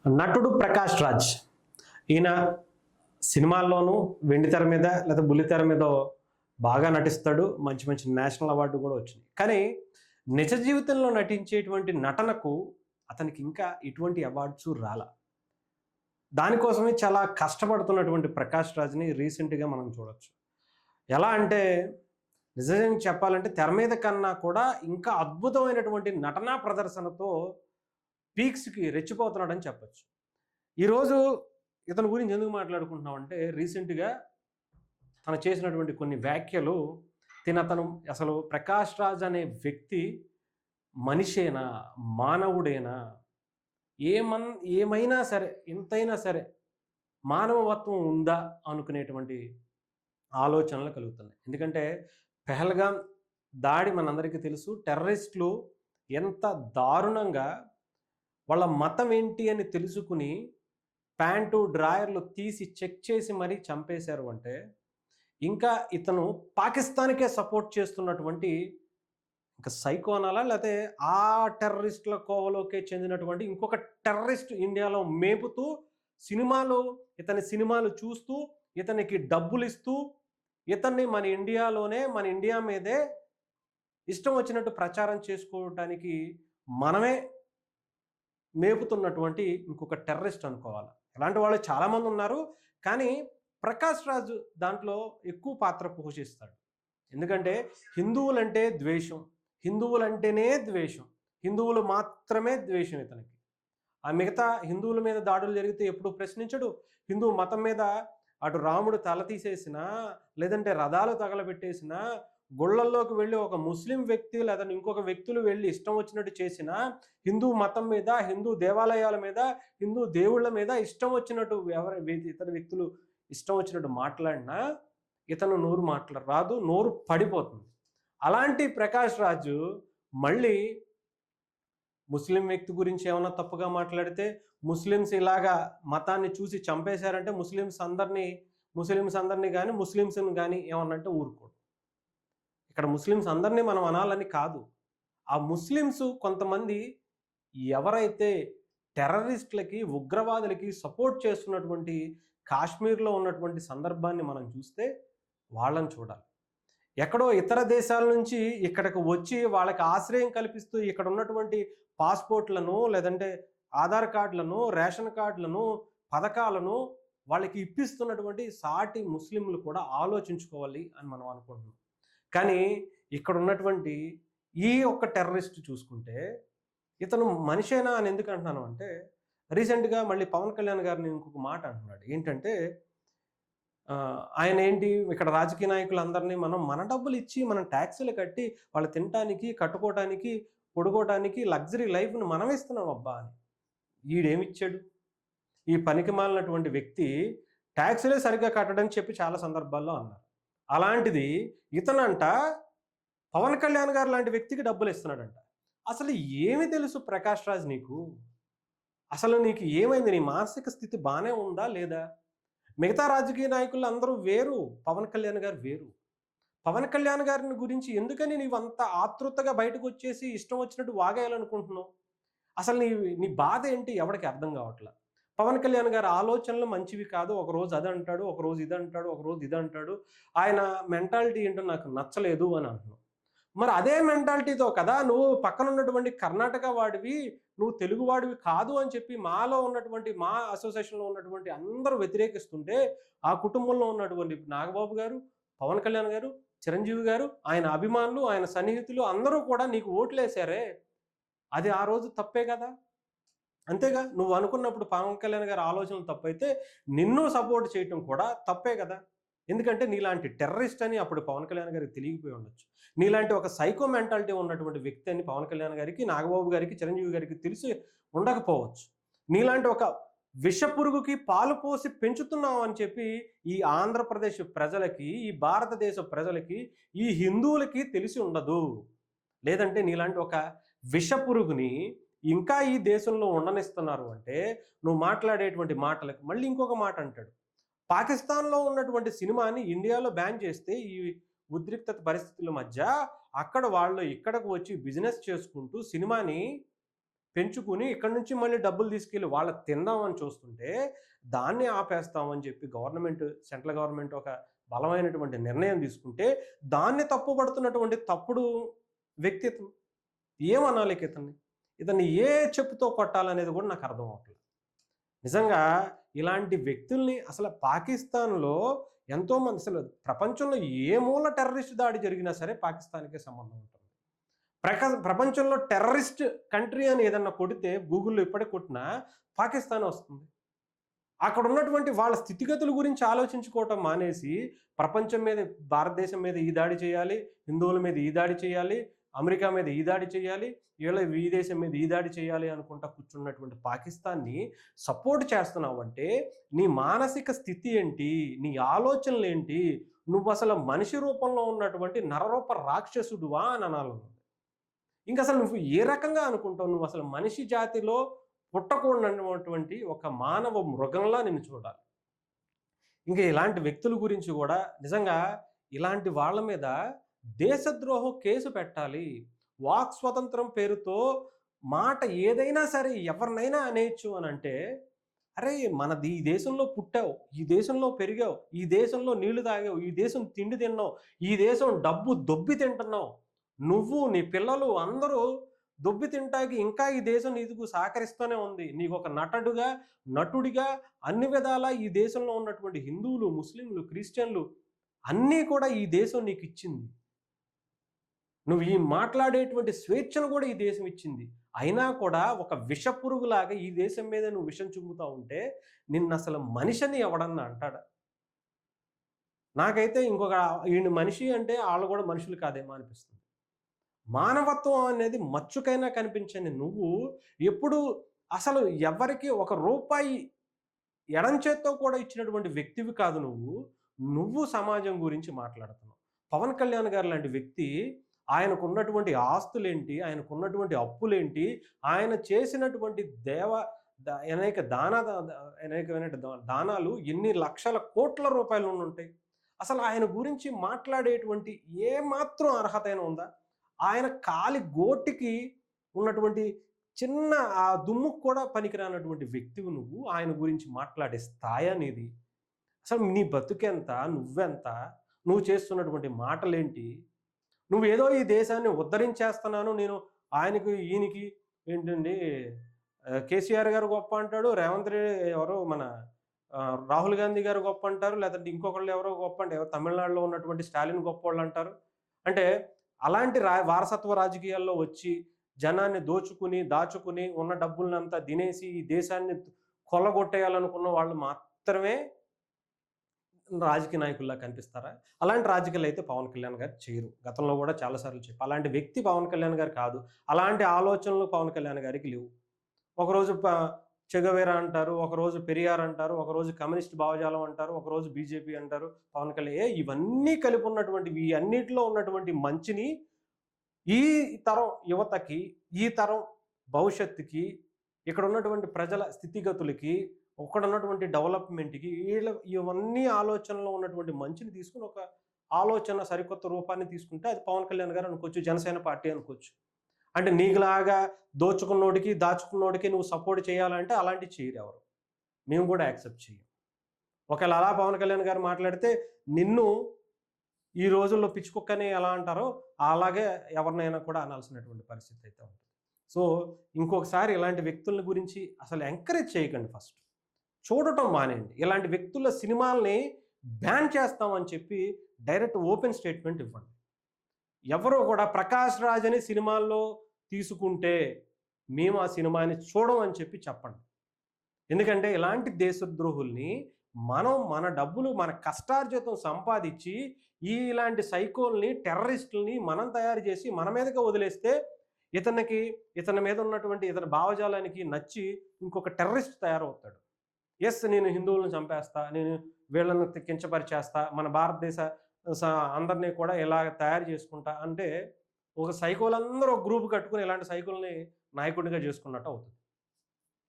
నటుడు ప్రకాష్ రాజ్ ఈయన సినిమాల్లోనూ వెండితెర మీద లేదా బుల్లితెర మీద బాగా నటిస్తాడు. మంచి మంచి నేషనల్ అవార్డు కూడా వచ్చింది. కానీ నిజ జీవితంలో నటించేటువంటి నటనకు అతనికి ఇంకా ఎటువంటి అవార్డ్స్ రాల. దానికోసమే చాలా కష్టపడుతున్నటువంటి ప్రకాష్ రాజ్ని రీసెంట్గా మనం చూడొచ్చు. ఎలా అంటే నిజంగా చెప్పాలంటే తెర మీద కన్నా కూడా ఇంకా అద్భుతమైనటువంటి నటనా ప్రదర్శనతో పీక్స్కి రెచ్చిపోతున్నాడని చెప్పచ్చు. ఈరోజు ఇతని గురించి ఎందుకు మాట్లాడుకుంటున్నాం అంటే రీసెంట్గా తను చేసినటువంటి కొన్ని వ్యాఖ్యలు అతను అసలు ప్రకాష్ రాజ్ అనే వ్యక్తి మనిషేనా, మానవుడేనా, ఏమైనా సరే, ఎంతైనా సరే మానవత్వం ఉందా అనుకునేటువంటి ఆలోచనలు కలుగుతున్నాయి. ఎందుకంటే పెహల్గాం దాడి మనందరికీ తెలుసు. టెర్రరిస్టులు ఎంత దారుణంగా వాళ్ళ మతం ఏంటి అని తెలుసుకుని ప్యాంటు డ్రాయర్లు తీసి చెక్ చేసి మరీ చంపేశారు అంటే ఇంకా ఇతను పాకిస్తాన్కే సపోర్ట్ చేస్తున్నటువంటి ఇంకా సైకోనాలా, లేకపోతే ఆ టెర్రరిస్టుల కోవలోకే చెందినటువంటి ఇంకొక టెర్రరిస్ట్ ఇండియాలో మేపుతూ ఇతని సినిమాలు చూస్తూ ఇతనికి డబ్బులు ఇస్తూ ఇతన్ని మన ఇండియా మీదే ఇష్టం వచ్చినట్టు ప్రచారం చేసుకోవడానికి మనమే మేపుతున్నటువంటి ఇంకొక టెర్రరిస్ట్ అనుకోవాలి. ఇలాంటి వాళ్ళు చాలామంది ఉన్నారు. కానీ ప్రకాష్ రాజ్ దాంట్లో ఎక్కువ పాత్ర పోషిస్తాడు. ఎందుకంటే హిందువులంటే ద్వేషం, హిందువులంటేనే ద్వేషం, హిందువులు మాత్రమే ద్వేషం ఇతనికి. ఆ మిగతా హిందువుల మీద దాడులు జరిగితే ఎప్పుడు ప్రశ్నించడు. హిందూ మతం మీద అటు రాముడు తల తీసేసినా, లేదంటే రథాలు తగలబెట్టేసినా, గుళ్ళల్లోకి వెళ్ళి ఒక ముస్లిం వ్యక్తి లేదా ఇంకొక వ్యక్తులు వెళ్ళి ఇష్టం వచ్చినట్టు చేసినా, హిందూ మతం మీద, హిందూ దేవాలయాల మీద, హిందూ దేవుళ్ళ మీద ఇష్టం వచ్చినట్టు ఇతర వ్యక్తులు ఇష్టం వచ్చినట్టు మాట్లాడినా ఇతను రాదు, నోరు పడిపోతుంది. అలాంటి ప్రకాష్ రాజు మళ్ళీ ముస్లిం వ్యక్తి గురించి ఏమైనా తప్పుగా మాట్లాడితే, ముస్లిమ్స్ ఇలాగా మతాన్ని చూసి చంపేశారంటే ముస్లిమ్స్ అందరినీ కానీ ముస్లిమ్స్ని కానీ ఏమన్నంటే ఊరుకోడు. ఇక్కడ ముస్లిమ్స్ అందరినీ మనం అనాలని కాదు. ఆ ముస్లిమ్స్ కొంతమంది ఎవరైతే టెర్రరిస్టులకి, ఉగ్రవాదులకి సపోర్ట్ చేస్తున్నటువంటి కాశ్మీర్లో ఉన్నటువంటి సందర్భాన్ని మనం చూస్తే వాళ్ళని చూడాలి. ఎక్కడో ఇతర దేశాల నుంచి ఇక్కడికి వచ్చి వాళ్ళకి ఆశ్రయం కల్పిస్తూ ఇక్కడ ఉన్నటువంటి పాస్పోర్ట్లను, లేదంటే ఆధార్ కార్డులను, రేషన్ కార్డులను, పథకాలను వాళ్ళకి ఇప్పిస్తున్నటువంటి సాటి ముస్లింలు కూడా ఆలోచించుకోవాలి అని మనం అనుకుంటున్నాం. కానీ ఇక్కడ ఉన్నటువంటి ఈ ఒక్క టెర్రరిస్ట్ చూసుకుంటే ఇతను మనిషేనా అని ఎందుకు అంటున్నాను అంటే, రీసెంట్గా మళ్ళీ పవన్ కళ్యాణ్ గారిని ఇంకొక మాట అంటున్నాడు. ఏంటంటే ఆయన ఇక్కడ రాజకీయ నాయకులందరినీ మన డబ్బులు ఇచ్చి మనం ట్యాక్సీలు కట్టి వాళ్ళు తినటానికి, కట్టుకోవటానికి, పొడుకోవటానికి లగ్జరీ లైఫ్ను మనం ఇస్తున్నాం అబ్బా అని. ఈడేమిచ్చాడు? ఈ పనికి మాలినటువంటి వ్యక్తి ట్యాక్సీలే సరిగ్గా కట్టడని చెప్పి చాలా సందర్భాల్లో అన్నారు. అలాంటిది ఇతనంట పవన్ కళ్యాణ్ గారు లాంటి వ్యక్తికి డబ్బులు ఇస్తున్నాడంట. అసలు ఏమి తెలుసు ప్రకాష్ రాజ్ నీకు? అసలు నీకు ఏమైంది? నీ మానసిక స్థితి బాగానే ఉందా లేదా? మిగతా రాజకీయ నాయకులు అందరూ వేరు, పవన్ కళ్యాణ్ గారు వేరు. పవన్ కళ్యాణ్ గారిని గురించి ఎందుకని నీవు అంత ఆతృతగా బయటకు వచ్చేసి ఇష్టం వచ్చినట్టు వాగేయాలనుకుంటున్నావు? అసలు నీ బాధ ఏంటి ఎవరికి అర్థం కావట్లా. పవన్ కళ్యాణ్ గారి ఆలోచనలు మంచివి కాదు. ఒకరోజు అది అంటాడు, ఒకరోజు ఇది అంటాడు, ఒకరోజు ఇది అంటాడు. ఆయన మెంటాలిటీ ఏంటో నాకు నచ్చలేదు అని అంటున్నావు. మరి అదే మెంటాలిటీతో కదా నువ్వు పక్కన ఉన్నటువంటి కర్ణాటక వాడివి, నువ్వు తెలుగు వాడివి కాదు అని చెప్పి మాలో ఉన్నటువంటి మా అసోసియేషన్లో ఉన్నటువంటి అందరూ వ్యతిరేకిస్తుంటే, ఆ కుటుంబంలో ఉన్నటువంటి నాగబాబు గారు, పవన్ కళ్యాణ్ గారు, చిరంజీవి గారు, ఆయన అభిమానులు, ఆయన సన్నిహితులు అందరూ కూడా నీకు ఓట్లేశారే, అది ఆ రోజు తప్పే కదా. అంతేగా, నువ్వు అనుకున్నప్పుడు పవన్ కళ్యాణ్ గారి ఆలోచనలు తప్పైతే నిన్ను సపోర్ట్ చేయటం కూడా తప్పే కదా. ఎందుకంటే నీలాంటి టెర్రరిస్ట్ అని అప్పుడు పవన్ కళ్యాణ్ గారికి తెలియకపోయి ఉండొచ్చు. నీలాంటి ఒక సైకో మెంటాలిటీ ఉన్నటువంటి వ్యక్తి అని పవన్ కళ్యాణ్ గారికి, నాగబాబు గారికి, చిరంజీవి గారికి తెలిసి ఉండకపోవచ్చు. నీలాంటి ఒక విషపురుగుకి పాలు పోసి పెంచుతున్నావు అని చెప్పి ఈ ఆంధ్రప్రదేశ్ ప్రజలకి, ఈ భారతదేశ ప్రజలకి, ఈ హిందువులకి తెలిసి ఉండదు. లేదంటే నీలాంటి ఒక విషపురుగుని ఇంకా ఈ దేశంలో ఉండనిస్తున్నారు అంటే నువ్వు మాట్లాడేటువంటి మాటలకు మళ్ళీ ఇంకొక మాట అంటాడు. పాకిస్తాన్లో ఉన్నటువంటి సినిమాని ఇండియాలో బ్యాన్ చేస్తే ఈ ఉద్రిక్తత పరిస్థితుల మధ్య అక్కడ వాళ్ళు ఇక్కడకు వచ్చి బిజినెస్ చేసుకుంటూ సినిమాని పెంచుకుని ఇక్కడి నుంచి మళ్ళీ డబ్బులు తీసుకెళ్ళి వాళ్ళకి తిందామని చూస్తుంటే దాన్ని ఆపేస్తామని చెప్పి సెంట్రల్ గవర్నమెంట్ ఒక బలమైనటువంటి నిర్ణయం తీసుకుంటే దాన్ని తప్పుపడుతున్నటువంటి తప్పుడు వ్యక్తి ఇతను. ఏమనాలి ఇతన్ని? ఇతన్ని ఏ చెప్పుతో కొట్టాలనేది కూడా నాకు అర్థం అవ్వట్లేదు. నిజంగా ఇలాంటి వ్యక్తుల్ని అసలు పాకిస్తాన్‌లో ఎంతోమంది అసలు ప్రపంచంలో ఏ మూల టెర్రరిస్ట్ దాడి జరిగినా సరే పాకిస్తాన్‌కే సంబంధం ఉంటుంది. ప్రపంచంలో టెర్రరిస్ట్ కంట్రీ అని ఏదన్నా కొడితే గూగుల్‌లో ఇప్పటికి కొట్టినా పాకిస్తానే వస్తుంది. అక్కడ ఉన్నటువంటి వాళ్ళ స్థితిగతుల గురించి ఆలోచించుకోవటం మానేసి ప్రపంచం మీద భారతదేశం మీద ఈ దాడి చేయాలి, హిందువుల మీద ఈ దాడి చేయాలి, అమెరికా మీద ఈ దాడి చేయాలి, ఈ దేశం మీద ఈ దాడి చేయాలి అనుకుంటా కూర్చున్నటువంటి పాకిస్తాన్ని సపోర్ట్ చేస్తున్నావంటే నీ మానసిక స్థితి ఏంటి? నీ ఆలోచనలేంటి? నువ్వు అసలు మనిషి రూపంలో ఉన్నటువంటి నరరూప రాక్షసుడువా అని అనాలి. ఇంకసలు నువ్వు ఏ రకంగా అనుకుంటావు? నువ్వు అసలు మనిషి జాతిలో పుట్టకూడనటువంటి ఒక మానవ మృగంలా నిన్ను చూడాలి. ఇంకా ఇలాంటి వ్యక్తుల గురించి కూడా నిజంగా ఇలాంటి వాళ్ళ మీద దేశద్రోహం కేసు పెట్టాలి. వాక్ స్వతంత్రం పేరుతో మాట ఏదైనా సరే ఎవరినైనా అనేయచ్చు అనంటే, అరే మనది ఈ దేశంలో పుట్టావు, ఈ దేశంలో పెరిగావు, ఈ దేశంలో నీళ్లు తాగావు, ఈ దేశం తిండి తిన్నావు, ఈ దేశం డబ్బు దొబ్బి తింటున్నావు. నువ్వు నీ పిల్లలు అందరూ దొబ్బి తింటాకి ఇంకా ఈ దేశం నీకు సహకరిస్తూనే ఉంది. నీకు ఒక నటుడిగా అన్ని విధాలా ఈ దేశంలో ఉన్నటువంటి హిందువులు, ముస్లింలు, క్రిస్టియన్లు అన్నీ కూడా ఈ దేశం నీకు ఇచ్చింది. నువ్వు ఈ మాట్లాడేటువంటి స్వేచ్ఛను కూడా ఈ దేశం ఇచ్చింది. అయినా కూడా ఒక విషపురుగులాగా ఈ దేశం మీద నువ్వు విషం చుమ్ముతా ఉంటే నిన్ను అసలు మనిషిని ఎవడన్నా అంటాడా? నాకైతే ఈయన మనిషి అంటే వాళ్ళు కూడా మనుషులు కాదేమో అనిపిస్తుంది. మానవత్వం అనేది మచ్చుకైనా కనిపించని నువ్వు ఎప్పుడు అసలు ఎవరికి ఒక రూపాయి ఎడం చేత్తో కూడా ఇచ్చినటువంటి వ్యక్తివి కాదు నువ్వు సమాజం గురించి మాట్లాడుతున్నావు. పవన్ కళ్యాణ్ గారు లాంటి వ్యక్తి ఆయనకున్నటువంటి ఆస్తులేంటి, ఆయనకున్నటువంటి అప్పులేంటి, ఆయన చేసినటువంటి అనేకమైన దానాలు ఎన్ని లక్షల కోట్ల రూపాయలు ఉంటాయి. అసలు ఆయన గురించి మాట్లాడేటువంటి ఏమాత్రం అర్హత ఉందా? ఆయన కాలి గోటికి ఉన్నటువంటి చిన్న ఆ దుమ్ముకు కూడా పనికిరానటువంటి వ్యక్తివి నువ్వు. ఆయన గురించి మాట్లాడే స్థాయి అనేది అసలు నీ బతుకెంత? నువ్వెంత? నువ్వు చేస్తున్నటువంటి మాటలేంటి? నువ్వేదో ఈ దేశాన్ని ఉద్ధరించేస్తున్నాను నేను ఈయనకి ఏంటండి కేసీఆర్ గారు గొప్ప అంటాడు, రేవంత్ రెడ్డి ఎవరో మన రాహుల్ గాంధీ గారు గొప్ప అంటారు, లేదంటే ఇంకొకళ్ళు ఎవరో గొప్ప అంటే తమిళనాడులో ఉన్నటువంటి స్టాలిన్ గొప్పోళ్ళు అంటారు. అంటే అలాంటి వారసత్వ రాజకీయాల్లో వచ్చి జనాన్ని దాచుకుని ఉన్న డబ్బులనంతా తినేసి ఈ దేశాన్ని కొల్లగొట్టేయాలనుకున్న వాళ్ళు మాత్రమే రాజకీయ నాయకుల్లా కనిపిస్తారా? అలాంటి రాజకీయాలు అయితే పవన్ కళ్యాణ్ గారు చేయరు. గతంలో కూడా చాలాసార్లు చెప్పి అలాంటి వ్యక్తి పవన్ కళ్యాణ్ గారు కాదు. అలాంటి ఆలోచనలు పవన్ కళ్యాణ్ గారికి లేవు. ఒకరోజు చెగవేరా అంటారు, ఒకరోజు పెరియార్ అంటారు, ఒకరోజు కమ్యూనిస్ట్ భావజాలం అంటారు, ఒకరోజు బీజేపీ అంటారు. పవన్ కళ్యాణ్ ఇవన్నీ కలిపి ఉన్నటువంటివి, ఈ అన్నిటిలో ఉన్నటువంటి మంచిని ఈ తరం యువతకి, ఈ తరం భవిష్యత్తుకి, ఇక్కడ ఉన్నటువంటి ప్రజల స్థితిగతులకి, ఇక్కడ ఉన్నటువంటి డెవలప్మెంట్కి ఇవన్నీ ఆలోచనలో ఉన్నటువంటి మంచిని తీసుకుని ఒక ఆలోచన సరికొత్త రూపాన్ని తీసుకుంటే అది పవన్ కళ్యాణ్ గారు అనుకోవచ్చు, జనసేన పార్టీ అనుకోవచ్చు. అంటే నీకులాగా దాచుకున్నోడికి నువ్వు సపోర్ట్ చేయాలంటే అలాంటివి చేయరు ఎవరు. మేము కూడా యాక్సెప్ట్ చేయం. ఒకవేళ అలా పవన్ కళ్యాణ్ గారు మాట్లాడితే నిన్ను ఈ రోజుల్లో పిచ్చుకుక్కని ఎలా అంటారో అలాగే ఎవరినైనా కూడా అనాల్సినటువంటి పరిస్థితి అయితే ఉంటుంది. సో ఇంకొకసారి ఇలాంటి వ్యక్తుల గురించి అసలు ఎంకరేజ్ చేయకండి. ఫస్ట్ చూడటం మానేయండి. ఇలాంటి వ్యక్తుల సినిమాల్ని బ్యాన్ చేస్తామని చెప్పి డైరెక్ట్ ఓపెన్ స్టేట్మెంట్ ఇవ్వండి. ఎవరో కూడా ప్రకాష్ రాజ్ అని సినిమాల్లో తీసుకుంటే మేము ఆ సినిమాని చూడమని చెప్పి చెప్పండి. ఎందుకంటే ఇలాంటి దేశద్రోహుల్ని మన డబ్బులు మన కష్టార్జితం సంపాదించి ఇలాంటి సైకోల్ని, టెర్రరిస్టుల్ని మనం తయారు చేసి మన మీదగా వదిలేస్తే ఇతని మీద ఉన్నటువంటి ఇతని భావజాలానికి నచ్చి ఇంకొక టెర్రరిస్ట్ తయారవుతాడు. నేను హిందువులను చంపేస్తా, నేను వీళ్ళని కించపరిచేస్తా, మన భారతదేశ అందరినీ కూడా ఇలా తయారు చేసుకుంటా అంటే ఒక సైకోలందరూ ఒక గ్రూప్ కట్టుకుని ఇలాంటి సైకోల్ని నాయకుడిగా చేసుకున్నట్టు అవుతుంది.